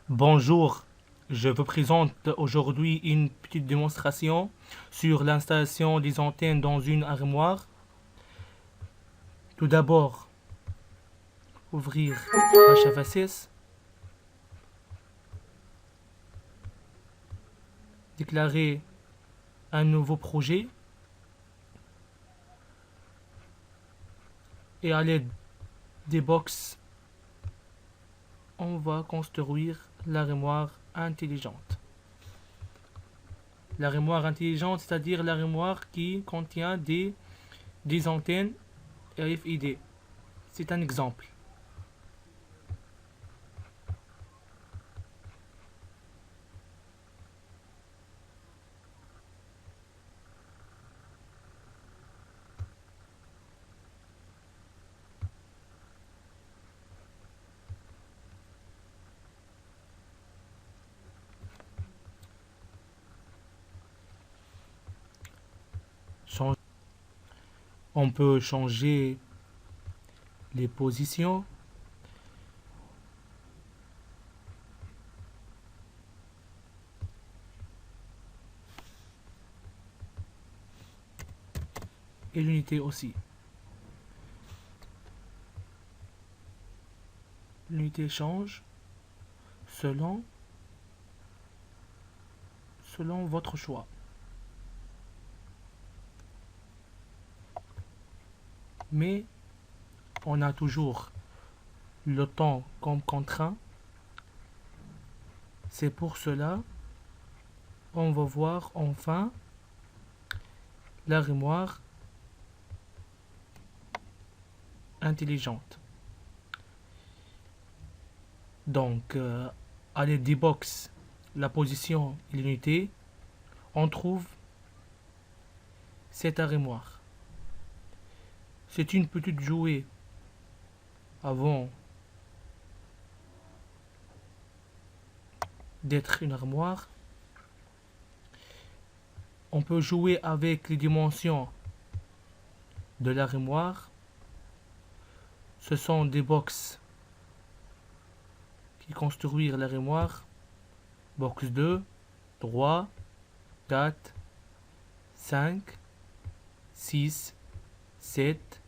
Bonjour, je vous présente aujourd'hui une petite démonstration sur l'installation des antennes dans une armoire. Tout d'abord, ouvrir HFSS, déclarer un nouveau projet et à l'aide des box, on va construire l'armoire intelligente. L'armoire intelligente, c'est-à-dire l'armoire qui contient des antennes RFID. C'est un exemple. On peut changer les positions et l'unité aussi. L'unité change selon votre choix. Mais on a toujours le temps comme contraint. C'est pour cela on va voir enfin l'armoire intelligente. Donc, à l'aide des box, la position et l'unité, on trouve cette armoire. C'est une petite jouet avant d'être une armoire. On peut jouer avec les dimensions de l'armoire. Ce sont des box qui construisent l'armoire. Box 2, 3, 4, 5, 6, 7,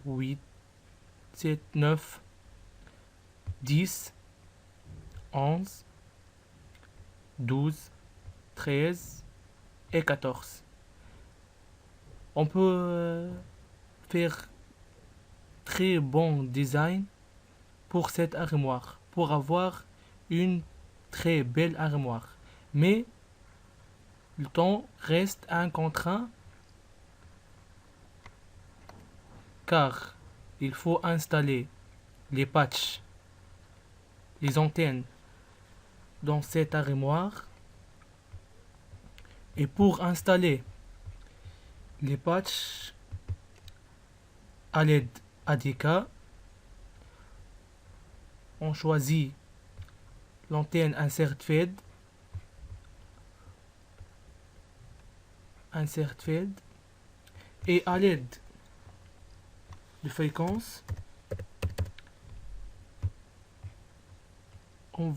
8, 7, 9, 10, 11, 12, 13 et 14. On peut faire très bon design pour cette armoire, pour avoir une très belle armoire. Mais le temps reste un contraint car il faut installer les patchs, les antennes dans cette armoire. Et pour installer les patchs à l'aide ADK, on choisit l'antenne Insert Fade, et à l'aide de fréquence, on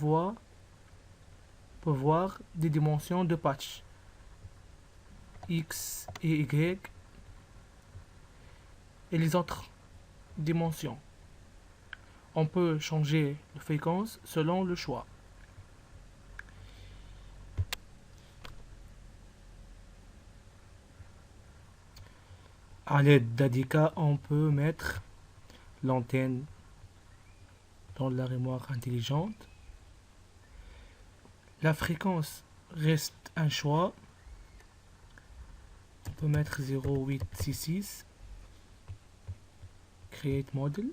peut voir des dimensions de patch X et Y et les autres dimensions. On peut changer la fréquence selon le choix. À l'aide d'ADK, on peut mettre l'antenne dans l'armoire intelligente. La fréquence reste un choix. On peut mettre 0866. Create model.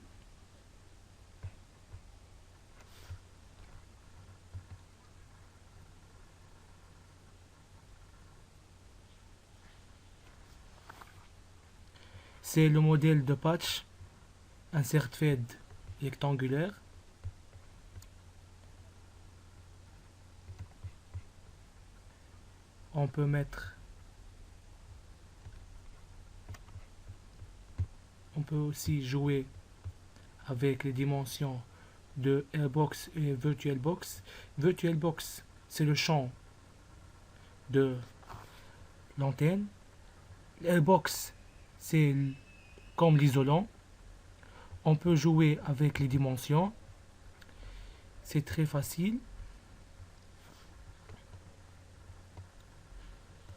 C'est le modèle de patch Insert Fade rectangulaire. On peut aussi jouer avec les dimensions de Airbox et VirtualBox. VirtualBox, c'est le champ de l'antenne. Airbox, c'est comme l'isolant. On peut jouer avec les dimensions. C'est très facile.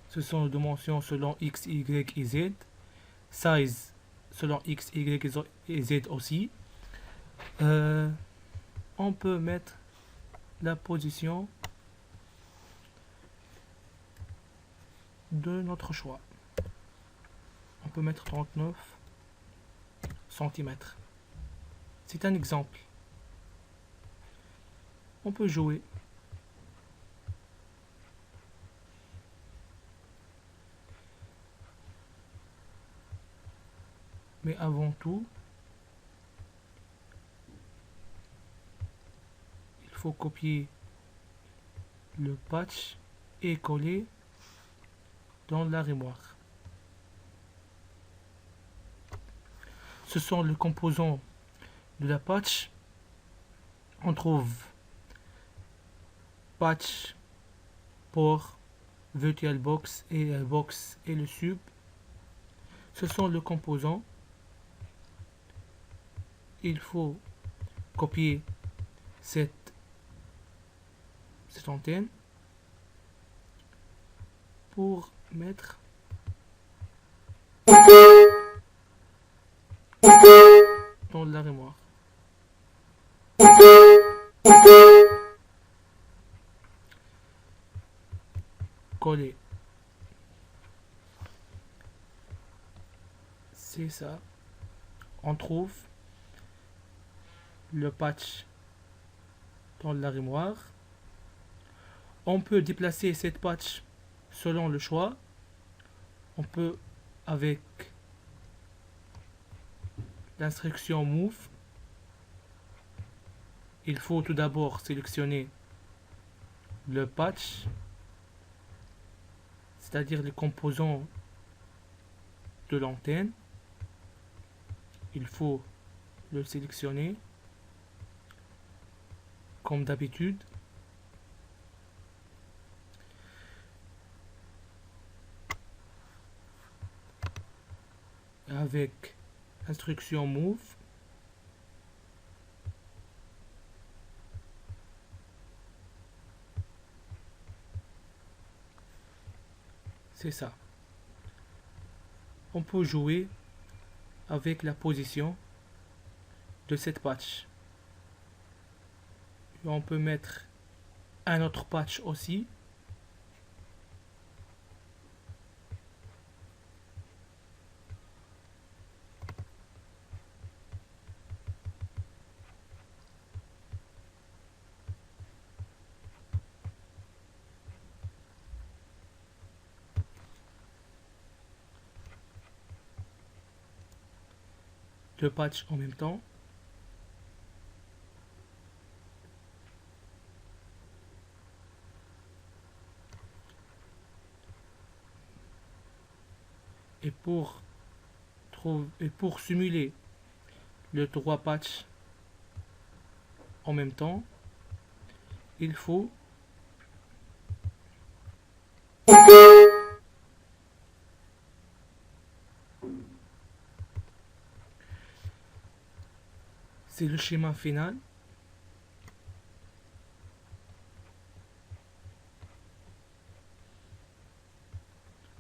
Ce sont les dimensions selon X, Y et Z. Size selon X, Y et Z aussi. On peut mettre la position de notre choix. On peut mettre 39 cm. C'est un exemple. On peut jouer. Mais avant tout, il faut copier le patch et coller dans l'armoire. Ce sont les composants de la patch. On trouve patch, port, VirtualBox et Airbox et le sub. Ce sont les composants. Il faut copier cette antenne pour mettre dans l'armoire. Coller. C'est ça. On trouve le patch dans l'armoire. On peut déplacer cette patch selon le choix. On peut avec l'instruction Move. Il faut tout d'abord sélectionner le patch, c'est-à-dire les composants de l'antenne. Il faut le sélectionner comme d'habitude. Avec instruction Move, c'est ça. On peut jouer avec la position de cette patch. Et on peut mettre un autre patch aussi. Le patch en même temps. Et pour simuler le 3 patchs en même temps, il faut c'est le schéma final.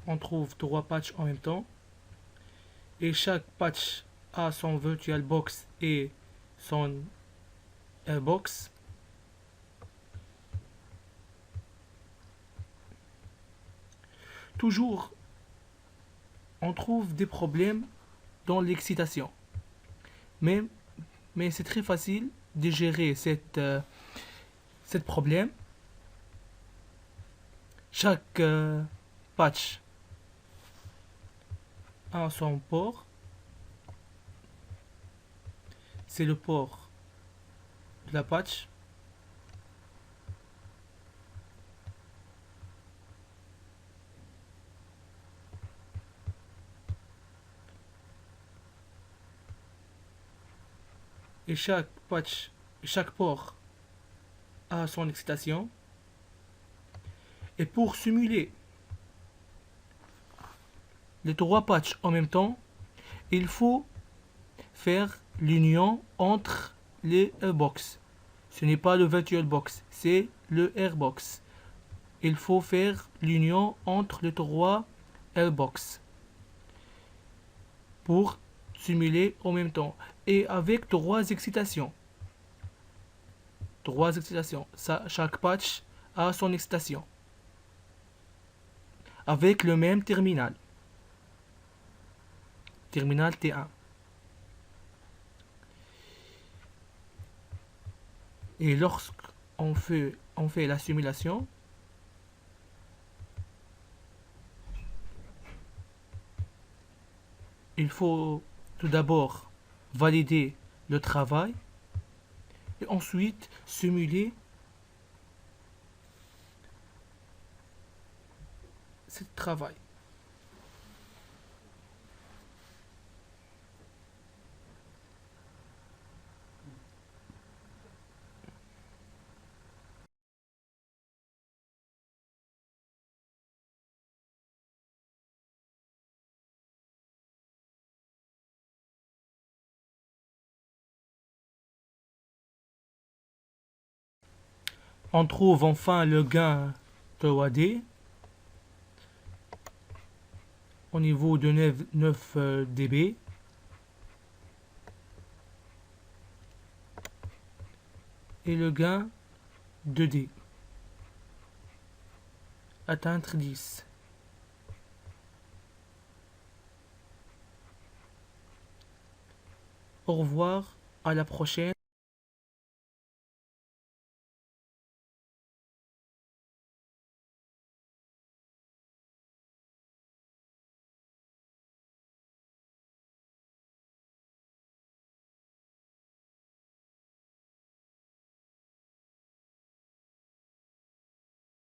On trouve 3 patchs en même temps. Et chaque patch a son VirtualBox et son Airbox. Toujours, on trouve des problèmes dans l'excitation. Mais c'est très facile de gérer cette problème. Chaque patch a son port. C'est le port de la patch. Et chaque patch chaque port a son excitation. Et pour simuler les trois patchs en même temps, il faut faire l'union entre les airbox. Ce n'est pas le VirtualBox, c'est le airbox. Il faut faire l'union entre les trois airbox pour simuler en même temps et avec trois excitations. Trois excitations. Ça, chaque patch a son excitation avec le même terminal. Terminal T1. Et lorsqu'on fait la simulation, il faut tout d'abord valider le travail et ensuite simuler ce travail. On trouve enfin le gain 3D au niveau de 9 dB. Et le gain 2D. Atteindre 10. Au revoir, à la prochaine.